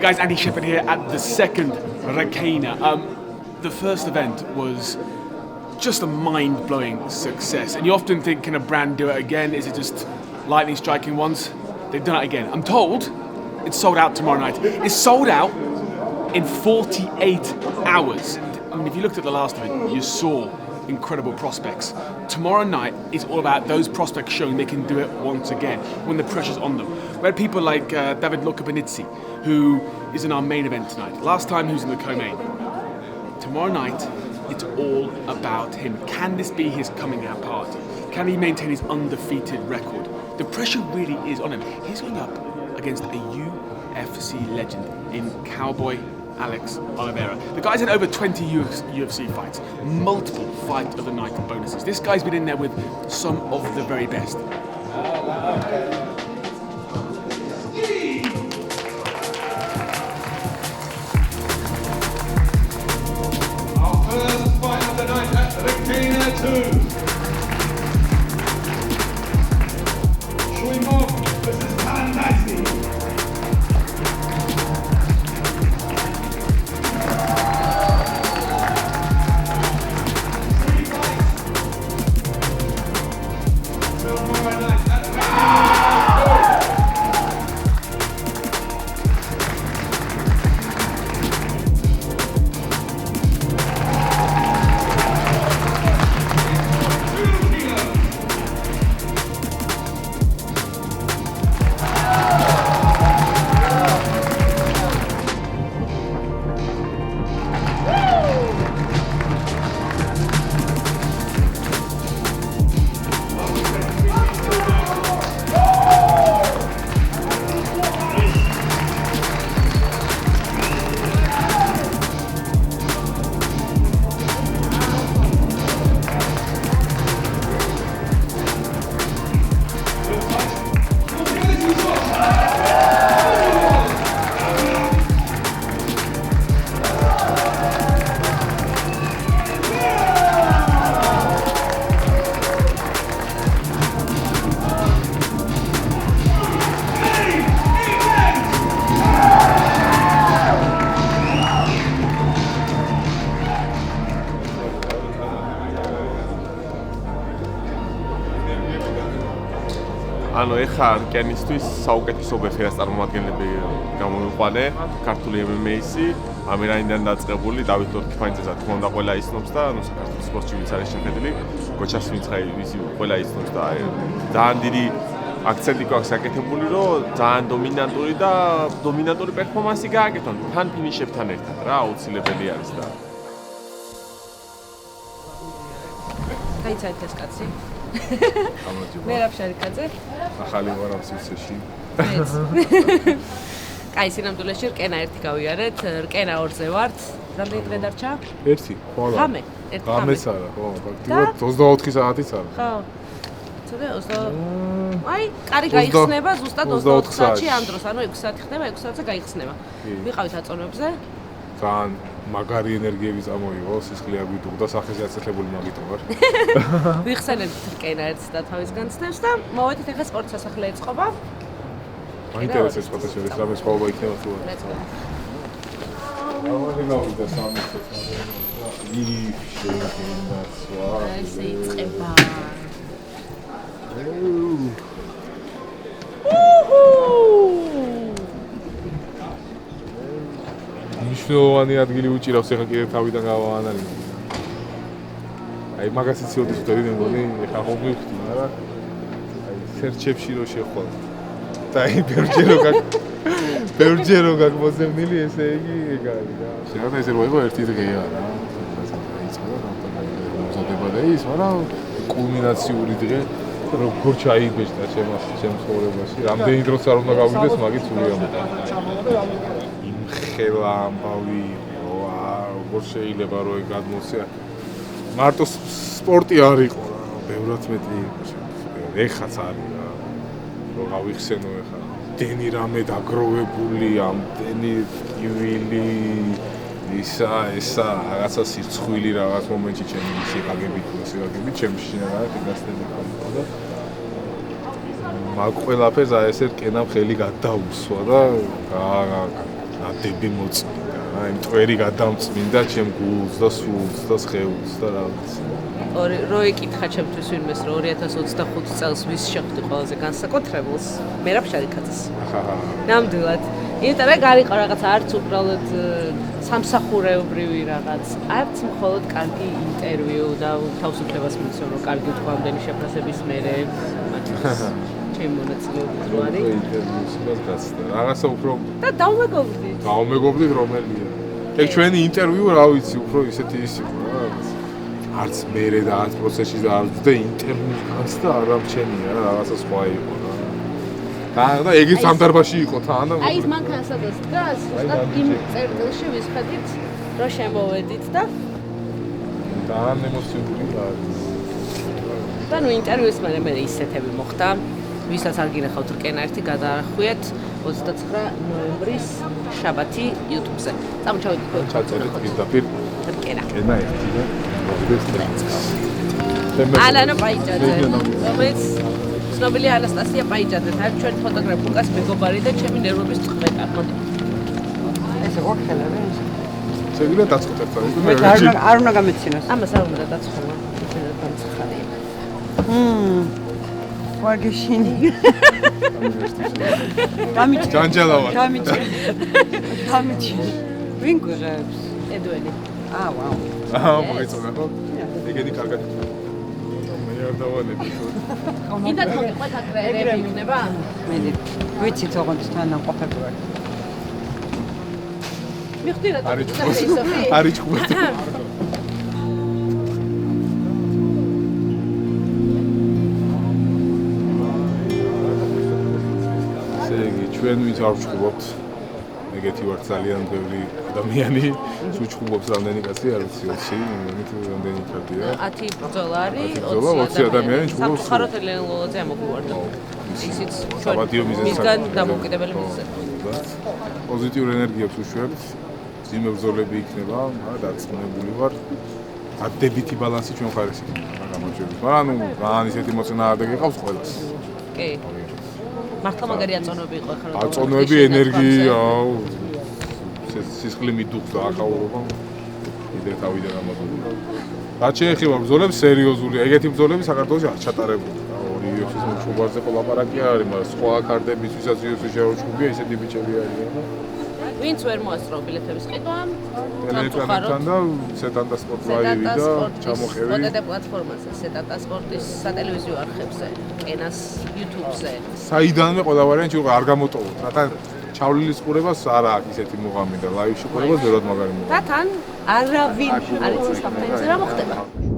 guys, Andy Shepherd here at the second Rakena. The first event was just a mind-blowing success. And you often think, can a brand do it again? Is it just lightning striking once? They've done it again. I'm told it's sold out tomorrow night. It's sold out in 48 hours. I mean, if you looked at the last event, you saw incredible prospects. Tomorrow night is all about those prospects showing they can do it once again when the pressure's on them. We had people like David Lukabenitsi, who is in our main event tonight. Last time he was in the co-main. Tomorrow night, it's all about him. Can this be his coming out party? Can he maintain his undefeated record? The pressure really is on him. He's going up against a UFC legend in Cowboy Alex Oliveira. The guy's had over 20 UFC fights, multiple fight of the night bonuses. This guy's been in there with some of the very best. Our first fight of the night at Rakena 2. Shuimov versus Kalandasi. ანუ ეხა რკენისთვის საუკეთესო ბეხერას წარმომადგენლები გამოვიყვანე, ქართული MMA-ისი, ამერანიდან დაწყებული, დავით ლორკიფანიძესა თქმა უნდა ყველა ისნობს და ანუ საქართველოს სპორტში ვინც არის შეხედილი, გოჩას ვინც ვისი ყველა ისნობს და ძალიან დიდი აქცენტი გვაქვს გაკეთებული, რომ ძალიან დომინანტური პერფორმანსი გააკეთონ თან ფინიშებთან ერთად რა, აუცილებელი არის და გაიცადეთ ეს კაცი. მე რა შარიკაძე? ახალი ვარ ამ სივრცეში. მეც. კაი, სინამდვილეში რკენა 1 გავიარეთ, რკენა 2-ზე ვართ. რამდენი დღე დარჩა? 1, ხო რა. ღამე, 1 ღამე. ღამეც არა, ხო, ფაქტიურად 24 საათიც არა. ხო. ცოტა 20. აი, კარი გაიხსნება ზუსტად 24 საათში ამ დროს, ანუ 6 საათი ხდება, 6 საათზე გაიხსნება. ვიყავით აწონებზე. ძალიან მაგარი ენერგიები წამოიღო, სისხლი აგვიტუღდა, სახეზე აწესლებული მაგითო ვარ. ვიხსენებთ რკენა 1 და თავის განცდებს და მოვედით ახლა სპორტ სასახლე ეწყობა. მაინტერესებს ფოტო შორის რამე სხვაობა იქნება თუ არა. მეც გქონდა. ამაზე გავიდა 3 წუთი. იქ შეინაცვა. ეს იწყება. მნიშვნელოვანი ადგილი უჭირავს ახლა კიდე თავიდან გავაანალიზო. აი მაგას იცოდი თუ მე მგონი ახლა ხო მივხვდი, მაგრამ აი სერჩებში რო შეხვალ. და აი ბევრჯერო გაგმოზემნილი ესე იგი ეგ არის რა. შეიძლება ესე რო იყო ერთი დღე არა. იწყება მომზადება და ის, მაგრამ კულმინაციური დღე როგორ ჩაიბეჭდა ჩემს ცხოვრებაში. რამდენი დროც არ უნდა გავიდეს, მაგით სული ამბობ. ხელა ამბავი როგორ შეიძლება რომ ეგ გადმოსია მარტო სპორტი არ იყო რა ბევრად მეტი ეხაც არის რა რომ გავიხსენო ეხა დენი რამე დაგროვებული ამდენი კივილი ისა რაღაცა სირცხვილი რაღაც მომენტში ჩემი სიგაგებით ჩემი შინაგანი გასწრები ყავდა და მაგ ყველაფერს აი ესე რკენამ ხელი გადაუსვა და ნადები მოწმინდა რა იმ ტვერი გადამწმინდა ჩემ გულს და სულს და სხეულს და რაღაც რო ეკითხა ჩემთვის ვინმეს რომ 2025 წელს ვის შეხვდი ყველაზე განსაკუთრებულს მე რა ფშალიკაძეს ნამდვილად იმიტომ რომ გარიყო რაღაც არც უბრალოდ სამსახურეობრივი რაღაც არც მხოლოდ კარგი ინტერვიუ და თავისუფლებას მიცემ რომ კარგი თქვა ამდენი შეფასების მერე ჩემ მონაწილეობით რო არის ინტერვიუს გასცდა რაღაცა უფრო და დავმეგობრდით რომელია ეგ ჩვენი ინტერვიუ რა ვიცი უფრო ისეთი ის იყო რა არც მერე და არც პროცესში და არც და ინტერვიუს გასცდა არა მჩენია რა რაღაცა სხვა იყო რა და ეგეც ამ დარბაში იყო თან და აი ეს მანქანასაც დგას ზუსტად იმ წერტილში ვისხედით რომ შემოვედით და ემოციური არის და ნუ ინტერვიუს მე ისეთები მოხდა ვისაც არ გინახავთ რკენა ერთი გადაახვიეთ 29 ნოემბრის შაბათი YouTube-ზე. წამოჩავდით ჩაწერეთ პირდაპირ რკენა. რკენა ერთი და მოგდეს ტრენს. ალანა პაიჭაძე. რომელიც ცნობილი ანასტასია პაიჭაძე, თან ჩვენ ფოტოგრაფ ლუკას მეგობარი და ჩემი ნერვების წყვეტა. მოდი. ეს ოქხელა რა ის? შეგიძლიათ დაწყოთ ერთად. არ უნდა გამეცინოს. ამას არ უნდა დაცხომა. შეიძლება დამცხარია. ვარგიშინი. გამიჩი. ჯანჯალავა. გამიჩი. ვინ გვიღებს? ედველი. ვაუ. მოიწონა ხო? ეგენი კარგად. მე არ დავალები ხო? კიდე თქვენ აკრეები იქნება? მე ვიცით ოღონდ თანამყოფები ვარ. მიხდირა და არის ჭუბოთი. ჩვენ ვინც არ ვჭუბობთ ეგეთი ვარ ძალიან ბევრი ადამიანი ვჭუბობს რამდენი კაცი არ ვიცი 20 იმით რამდენი კაცია 10 ბრძოლა არის 20 ადამიანი ჭუბობს სამხარო ტელენოლოძე ამოგვივარდა ისიც საბადიო მიზეზს მისგან დამოუკიდებელი მიზეზი პოზიტიურ ენერგიებს უშვებთ ძიმე ბრძოლები იქნება დაწნებული ვარ ადებითი ბალანსი ჩვენ ხარეს იქნება გამოჩვენებს მაგრამ ნუ ძალიან ისეთი მოწინააღმდეგე ყავს ყველას კი მართლა მაგარი აწონები იყო ახლა აწონები ენერგია სისხლი მიდუხს და ახაურობა კიდე თავიდან ამოწონი რაც შეეხება ბრძოლებს სერიოზული ეგეთი ბრძოლები საქართველოში არ ჩატარებული ორი UFC-ის მოჭუბარზე ყოლაპარაკი არის მაგრამ სხვა კარტების ვისაც UFC-ში არ უჭუბია ისეთი ბიჭები არიან ვინც ვერ მოასწრო ბილეთების ყიდვა ტელეკრანთან და სეტანტა სპორტ ლაივი და ჩამოყევი OTT პლატფორმაზე სეტანტა სპორტის სატელევიზიო არხებზე კენას YouTube-ზე საიდანვე ყველა ვარიანტი არ გამოტოვოთ რათა ჩავლილის ყურებას არ აქვს ისეთი მუღამი და ლაივში ყურებას ვერად მაგარი მუღამი და თან არავინ არ იცის საფრთხეზე რა მოხდება